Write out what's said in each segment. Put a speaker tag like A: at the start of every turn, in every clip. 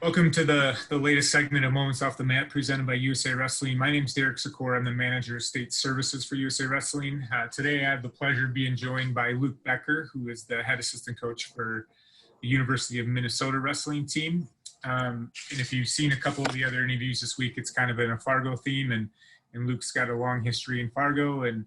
A: Welcome to the latest segment of Moments Off the Mat presented by USA Wrestling. My name is Sikora. I'm the manager of state services for USA Wrestling. Today I have the pleasure of being joined by Luke Becker, who is the head assistant coach for the University of Minnesota wrestling team. And if you've seen a couple of the other interviews this week, it's kind of been a Fargo theme, and Luke's got a long history in Fargo, and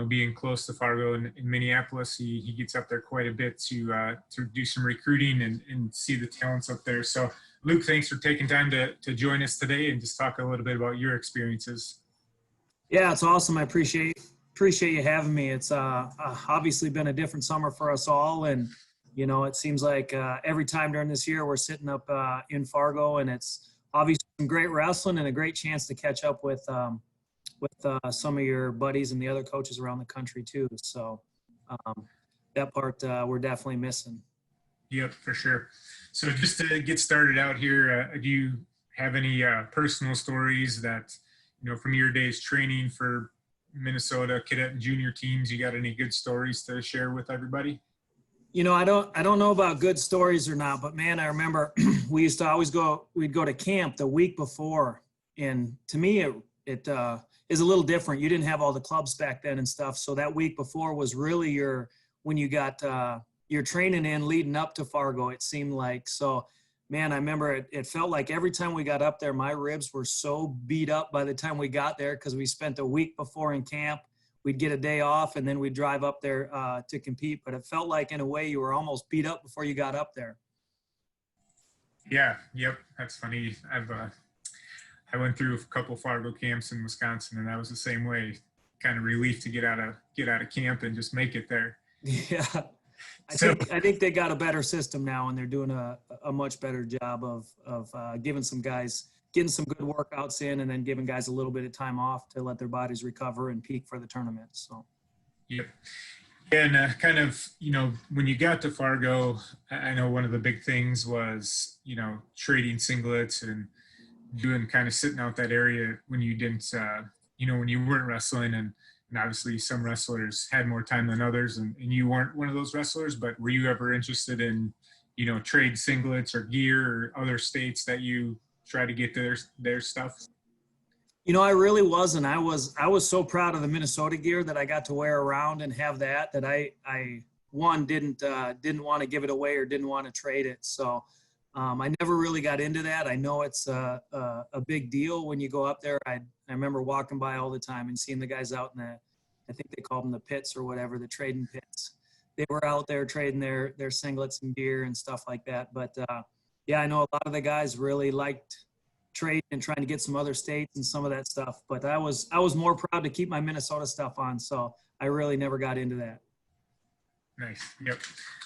A: being close to Fargo in Minneapolis, he gets up there quite a bit to do some recruiting and see the talents up there. So Luke, thanks for taking time to join us today and just talk a little bit about your experiences.
B: Yeah, it's awesome. I appreciate you having me. It's obviously been a different summer for us all, and it seems like every time during this year we're sitting up in Fargo, and it's obviously some great wrestling and a great chance to catch up with some of your buddies and the other coaches around the country too. So that part we're definitely missing.
A: Yep, for sure. So just to get started out here, do you have any personal stories that, from your days training for Minnesota cadet and junior teams, you got any good stories to share with everybody?
B: I don't know about good stories or not, but man, I remember we used to we'd go to camp the week before. And to me, it is a little different. You didn't have all the clubs back then and stuff. So that week before was really when you got your training in leading up to Fargo, it seemed like. So, man, I remember it felt like every time we got up there, my ribs were so beat up by the time we got there because we spent a week before in camp. We'd get a day off, and then we'd drive up there to compete. But it felt like, in a way, you were almost beat up before you got up there.
A: Yeah, yep, that's funny. I went through a couple Fargo camps in Wisconsin, and that was the same way. Kind of relief to get out of camp and just make it there.
B: Yeah. I think they got a better system now, and they're doing a much better job of giving some guys getting some good workouts in, and then giving guys a little bit of time off to let their bodies recover and peak for the tournament. So,
A: yep. And kind of, when you got to Fargo, I know one of the big things was, trading singlets and doing kind of sitting out that area when you didn't, when you weren't wrestling, and obviously some wrestlers had more time than others, and you weren't one of those wrestlers, but were you ever interested in, trade singlets or gear or other states that you try to get their stuff?
B: I really wasn't. I was so proud of the Minnesota gear that I got to wear around and have that I didn't want to give it away or didn't want to trade it. So I never really got into that. I know it's a big deal when you go up there. I remember walking by all the time and seeing the guys out in I think they called them the pits or whatever, the trading pits. They were out there trading their singlets and gear and stuff like that. But yeah, I know a lot of the guys really liked trading and trying to get some other states and some of that stuff. But I was more proud to keep my Minnesota stuff on, so I really never got into that.
A: Nice. Yep.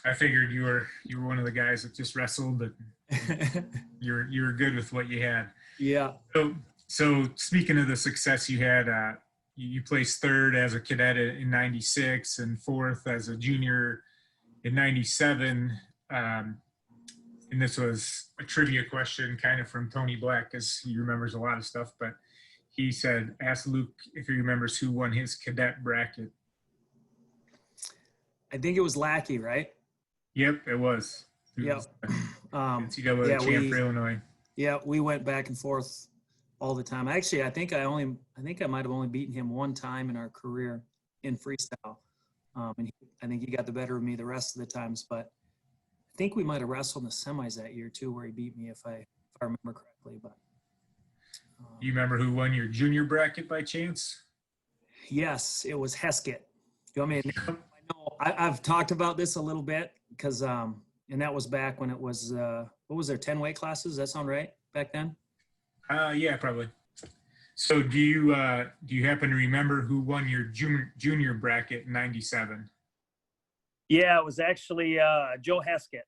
A: I figured you were one of the guys that just wrestled, but you were good with what you had.
B: Yeah.
A: So speaking of the success you had, you placed third as a cadet in '96 and fourth as a junior in '97. And this was a trivia question kind of from Tony Black, because he remembers a lot of stuff, but he said, ask Luke if he remembers who won his cadet bracket.
B: I think it was Lackey, right?
A: Yep, it was.
B: Yep.
A: NCAA champ for Illinois.
B: Yeah, we went back and forth all the time. Actually, I think I might have only beaten him one time in our career in freestyle. And I think he got the better of me the rest of the times, but I think we might have wrestled in the semis that year too, where he beat me, if I remember correctly. But
A: you remember who won your junior bracket by chance?
B: Yes, it was Heskett. You want me to name? I know I've talked about this a little bit because and that was back when it was what was there, 10 weight classes? Does that sound right back then?
A: Yeah, probably. So do you happen to remember who won your junior bracket in '97?
C: Yeah, it was actually Joe Heskett.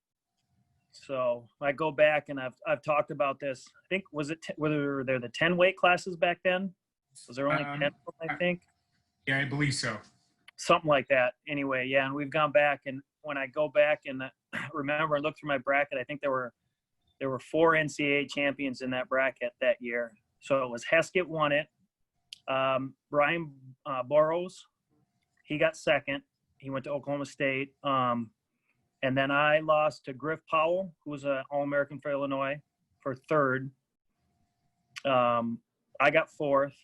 C: So I go back and I've talked about this. I think were there the 10 weight classes back then? Was there only 10? I think.
A: Yeah, I believe so.
C: Something like that. Anyway, yeah, and we've gone back, and when I go back and remember and look through my bracket, I think there were 4 NCAA champions in that bracket that year. So it was Heskett won it. Brian Burrows, he got second. He went to Oklahoma State. And then I lost to Griff Powell, who was an All-American for Illinois for third. I got fourth.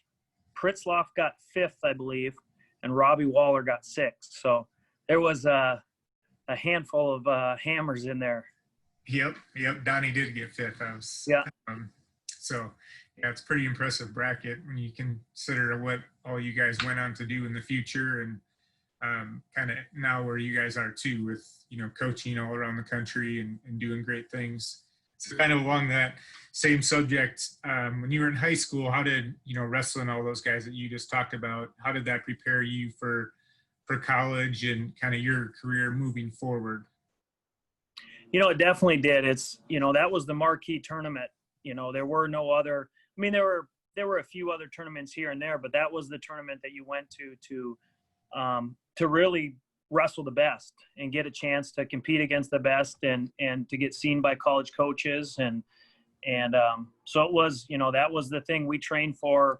C: Pritzloff got fifth, I believe, and Robbie Waller got sixth. So there was a handful of hammers in there.
A: Yep. Donnie did get fifth.
C: Yeah.
A: So yeah, it's a pretty impressive bracket when you consider what all you guys went on to do in the future, and kind of now where you guys are too, with coaching all around the country and doing great things. So kind of along that same subject, when you were in high school, how did wrestling all those guys that you just talked about, how did that prepare you for college and kind of your career moving forward?
C: It definitely did. It's that was the marquee tournament. There were no other. I mean, there were a few other tournaments here and there, but that was the tournament that you went to really wrestle the best and get a chance to compete against the best and to get seen by college coaches. And so it was, that was the thing we trained for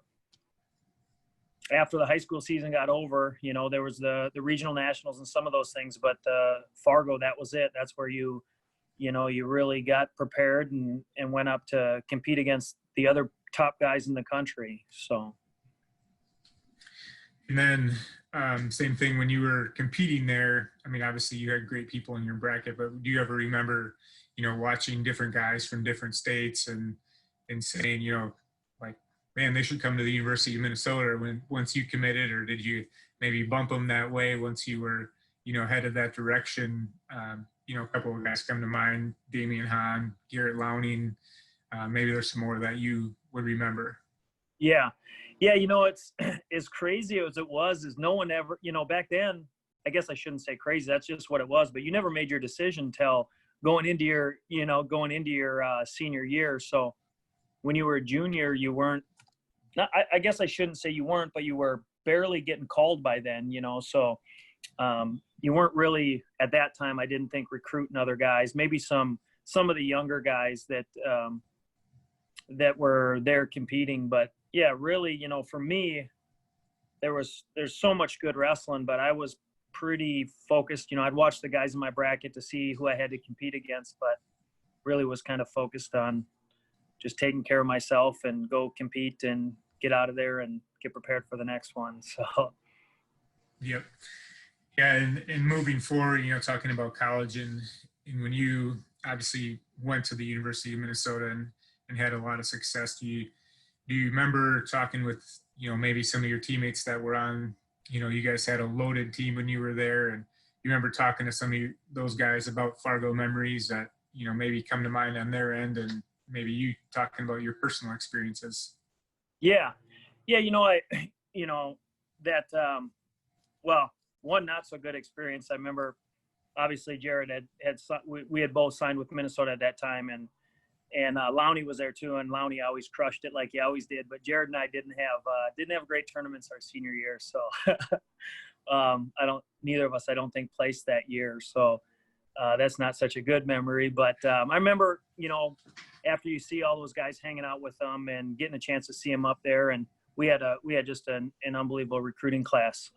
C: after the high school season got over. There was the regional nationals and some of those things, but Fargo, that was it. That's where you really got prepared and went up to compete against the other top guys in the country. So.
A: And then same thing when you were competing there. I mean, obviously you had great people in your bracket, but do you ever remember, watching different guys from different states and saying, like, man, they should come to the University of Minnesota once you committed, or did you maybe bump them that way once you were, headed that direction? A couple of guys come to mind, Damian Hahn, Garrett Louning. Maybe there's some more that you would remember.
C: Yeah. It's as crazy as it was, is no one ever, back then, I guess I shouldn't say crazy. That's just what it was. But you never made your decision till going into your senior year. So when you were a junior, you weren't, I guess I shouldn't say you weren't, but you were barely getting called by then, So you weren't really at that time, I didn't think, recruiting other guys, maybe some of the younger guys that were there competing. But yeah, really, for me, there's so much good wrestling, but I was pretty focused. I'd watch the guys in my bracket to see who I had to compete against, but really was kind of focused on just taking care of myself and go compete and get out of there and get prepared for the next one. So.
A: Yep. Yeah. And moving forward, talking about college and when you obviously went to the University of Minnesota and had a lot of success, do you remember talking with, maybe some of your teammates that were on, you guys had a loaded team when you were there, and you remember talking to some of those guys about Fargo memories that, maybe come to mind on their end, and maybe you talking about your personal experiences?
C: Yeah. Well, one not so good experience. I remember, obviously Jared we had both signed with Minnesota at that time, and Lowney was there too, and Lowney always crushed it like he always did. But Jared and I didn't have great tournaments our senior year, so neither of us, I don't think, placed that year. So that's not such a good memory. But I remember, after you see all those guys hanging out with them and getting a chance to see them up there, and we had just an unbelievable recruiting class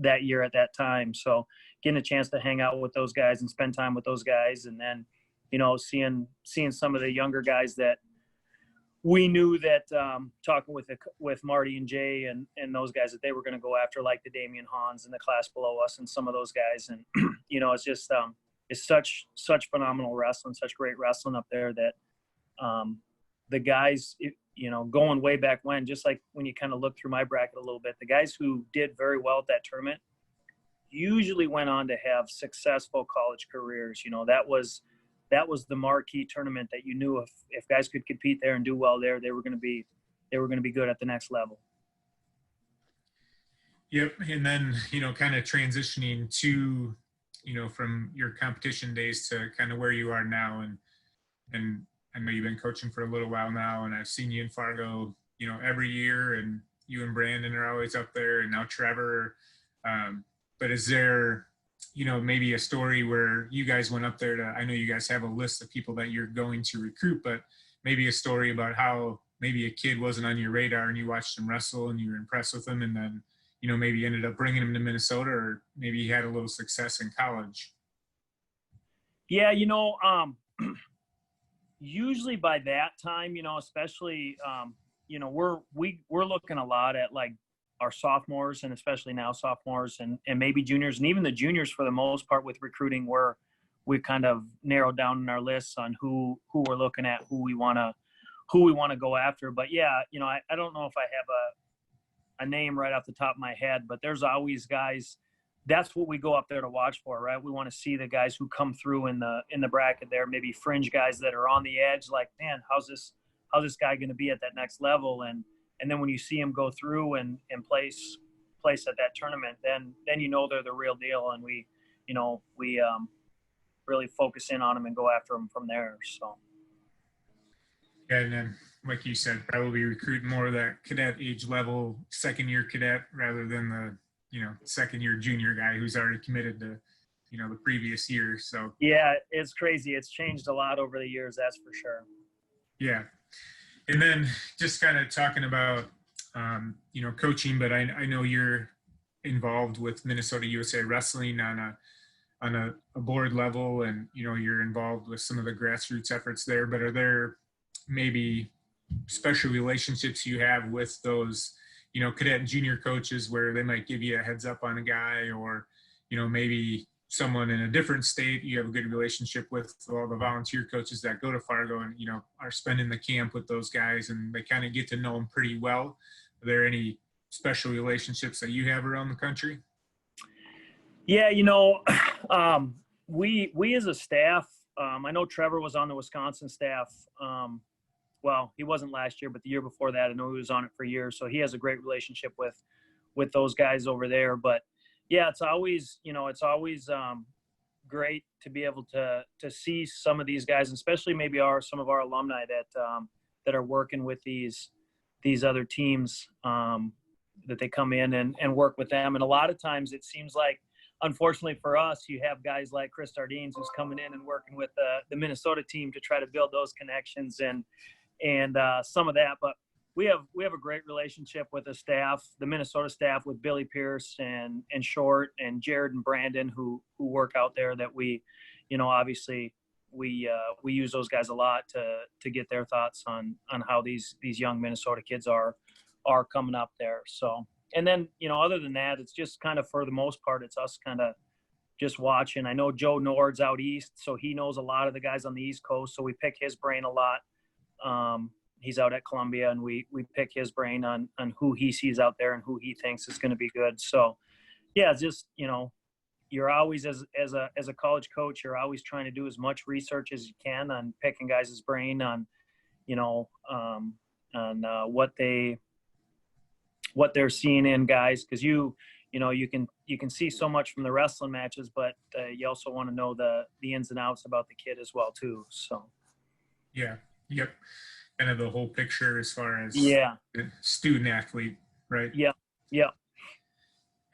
C: that year at that time. So getting a chance to hang out with those guys and spend time with those guys, and then seeing some of the younger guys that we knew that talking with Marty and Jay and those guys that they were going to go after, like the Damian Hans and the class below us and some of those guys. And, it's just it's such phenomenal wrestling, such great wrestling up there that the guys, going way back when, just like when you kind of look through my bracket a little bit, the guys who did very well at that tournament usually went on to have successful college careers. That was the marquee tournament that you knew if guys could compete there and do well there, they were going to be good at the next level.
A: Yep. And then, kind of transitioning to, from your competition days to kind of where you are now. And I know you've been coaching for a little while now, and I've seen you in Fargo, every year, and you and Brandon are always up there, and now Trevor. But is there, maybe a story where you guys went up there I know you guys have a list of people that you're going to recruit, but maybe a story about how maybe a kid wasn't on your radar and you watched him wrestle and you were impressed with him, and then, maybe ended up bringing him to Minnesota, or maybe he had a little success in college.
C: Yeah. usually by that time, especially, we're looking a lot at like our sophomores, and especially now sophomores and maybe juniors, and even the juniors for the most part with recruiting, where we kind of narrowed down in our lists on who we're looking at, who we want to go after. But yeah, I don't know if I have a name right off the top of my head, but there's always guys. That's what we go up there to watch for, right? We want to see the guys who come through in the bracket there, maybe fringe guys that are on the edge, like, man, how's this guy going to be at that next level? And then when you see him go through and place at that tournament, then they're the real deal, and we really focus in on them and go after them from there. So.
A: Yeah, and then like you said, probably recruit more of that cadet age level, second year cadet, rather than the second year junior guy who's already committed to the previous year. So
C: yeah, it's crazy. It's changed a lot over the years, that's for sure.
A: Yeah. And then just kind of talking about coaching, but I know you're involved with Minnesota USA Wrestling on a board level, and you're involved with some of the grassroots efforts there. But are there maybe special relationships you have with those cadet and junior coaches where they might give you a heads up on a guy, or maybe someone in a different state you have a good relationship with all the volunteer coaches that go to Fargo and are spending the camp with those guys, and they kind of get to know them pretty well? Are there any special relationships that you have around the country?
C: Yeah, we as a staff, I know Trevor was on the Wisconsin staff. Well, he wasn't last year, but the year before that, I know he was on it for years. So he has a great relationship with those guys over there. But yeah, it's always great to be able to see some of these guys, especially maybe some of our alumni that are working with these other teams, that they come in and work with them. And a lot of times it seems like, unfortunately for us, you have guys like Chris Dardines who's coming in and working with the Minnesota team to try to build those connections and some of that. But we have a great relationship with the Minnesota staff, with Billy Pierce and Short and Jared and Brandon who work out there, that we, obviously we use those guys a lot to get their thoughts on how these young Minnesota kids are coming up there. So, and then, other than that, it's just kind of, for the most part, it's us kind of just watching. I know Joe Nord's out east, so he knows a lot of the guys on the East Coast, so we pick his brain a lot. He's out at Columbia, and we pick his brain on who he sees out there and who he thinks is going to be good. So, yeah, just, you're always, as a college coach, you're always trying to do as much research as you can on picking guys' brain on, what they're seeing in guys, because you can see so much from the wrestling matches, but you also want to know the ins and outs about the kid as well too. So
A: yeah, yep, kind of the whole picture as far as
C: the
A: student athlete, right?
C: Yeah.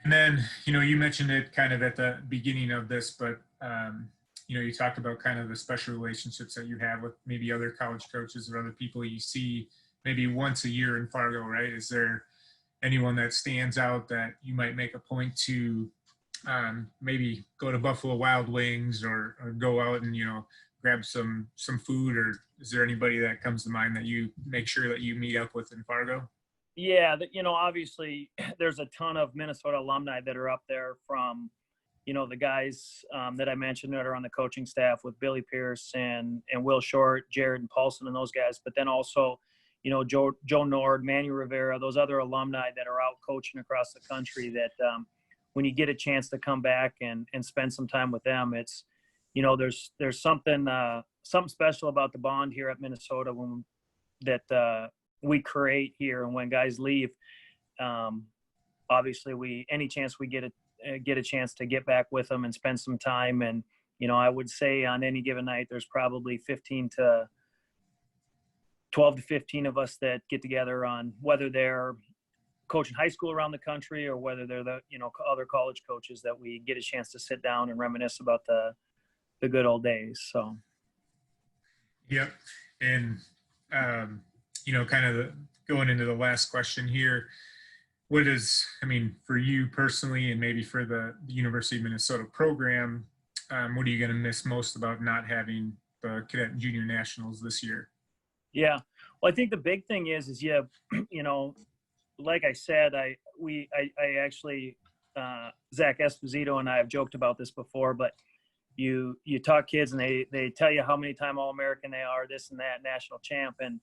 A: And then you mentioned it kind of at the beginning of this, but you talked about kind of the special relationships that you have with maybe other college coaches or other people you see maybe once a year in Fargo, right? Is there anyone that stands out that you might make a point to maybe go to Buffalo Wild Wings or go out and grab some food, or is there anybody that comes to mind that you make sure that you meet up with in Fargo?
C: Yeah, obviously there's a ton of Minnesota alumni that are up there, from the guys that I mentioned that are on the coaching staff with Billy Pierce and Will Short, Jared and Paulson and those guys, but then also Joe Nord, Manuel Rivera, those other alumni that are out coaching across the country, that when you get a chance to come back and spend some time with them, it's, there's something special about the bond here at Minnesota that we create here. And when guys leave, obviously any chance we get a chance to get back with them and spend some time. And, I would say on any given night, there's probably 12 to 15 of us that get together, on whether they're coaching high school around the country or whether they're the other college coaches, that we get a chance to sit down and reminisce about the good old days. So
A: yep. And kind of going into the last question here, what is, for you personally, and maybe for the University of Minnesota program, what are you going to miss most about not having the cadet and junior nationals this year?
C: Yeah. Well, I think the big thing is you know, like I said, I actually, Zach Esposito and I have joked about this before, but you talk kids and they tell you how many time All-American they are, this and that, national champ. And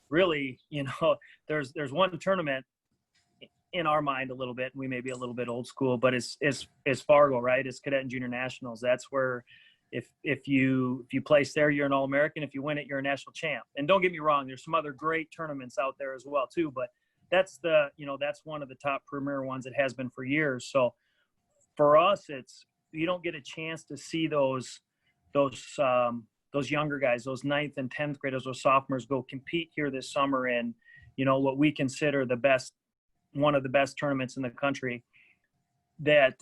C: really, you know, there's one tournament in our mind a little bit, and we may be a little bit old school, but it's Fargo, right? It's cadet and junior nationals. That's where if you place there, you're an All-American. If you win it, you're a national champ. And don't get me wrong, there's some other great tournaments out there as well too, but that's one of the top premier ones. It has been for years. So for us, you don't get a chance to see those younger guys, those 9th and 10th graders, those sophomores go compete here this summer in, you know, what we consider one of the best tournaments in the country. That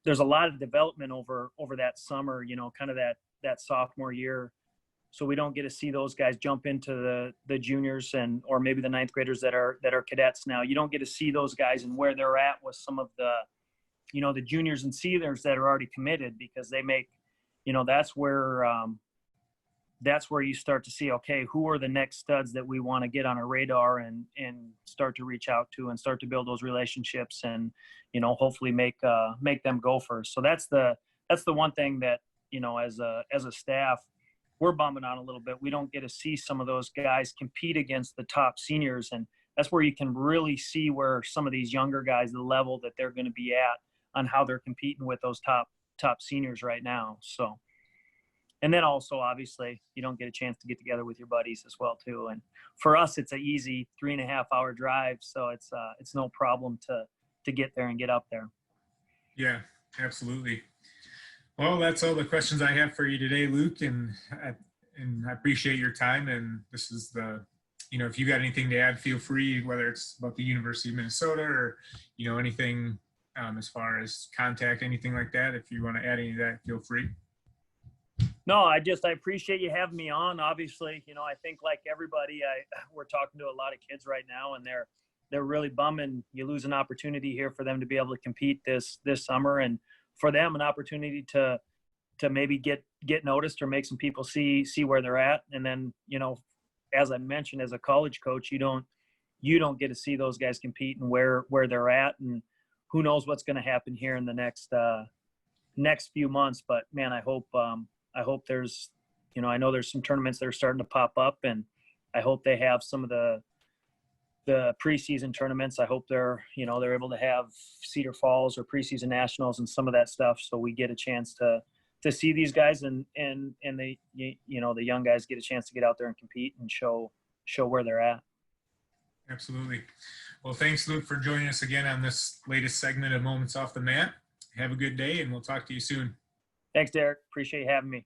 C: there's a lot of development over that summer, you know, kind of that sophomore year. So we don't get to see those guys jump into the juniors or maybe the 9th graders that are cadets now. You don't get to see those guys and where they're at with some of the, you know, the juniors and seniors that are already committed, because they make, you know, that's where you start to see, okay, who are the next studs that we want to get on our radar and start to reach out to and start to build those relationships and, you know, hopefully make them go first. So that's the one thing that, you know, as a staff, we're bumming on a little bit. We don't get to see some of those guys compete against the top seniors. And that's where you can really see where some of these younger guys, the level that they're going to be at on how they're competing with those top seniors right now. So, and then also, obviously, you don't get a chance to get together with your buddies as well too. And for us, it's an easy 3.5-hour drive. So it's no problem to get there and get up there.
A: Yeah, absolutely. Well, that's all the questions I have for you today, Luke, and I appreciate your time. And this is you know, if you got anything to add, feel free, whether it's about the University of Minnesota or, you know, anything as far as contact, anything like that. If you want to add any of that, feel free.
C: No, I appreciate you having me on. Obviously, you know, I think like everybody, we're talking to a lot of kids right now, and they're really bumming. You lose an opportunity here for them to be able to compete this summer, and for them an opportunity to maybe get noticed or make some people see where they're at. And then, you know, as I mentioned, as a college coach, you don't get to see those guys compete and where they're at, and who knows what's going to happen here in the next few months. But man, I hope there's, you know, I know there's some tournaments that are starting to pop up, and I hope they have some of the preseason tournaments. I hope they're able to have Cedar Falls or preseason nationals and some of that stuff, so we get a chance to see these guys and the, you know, the young guys get a chance to get out there and compete and show where they're at.
A: Absolutely. Well, thanks, Luke, for joining us again on this latest segment of Moments Off the Mat. Have a good day, and we'll talk to you soon.
C: Thanks, Derek. Appreciate you having me.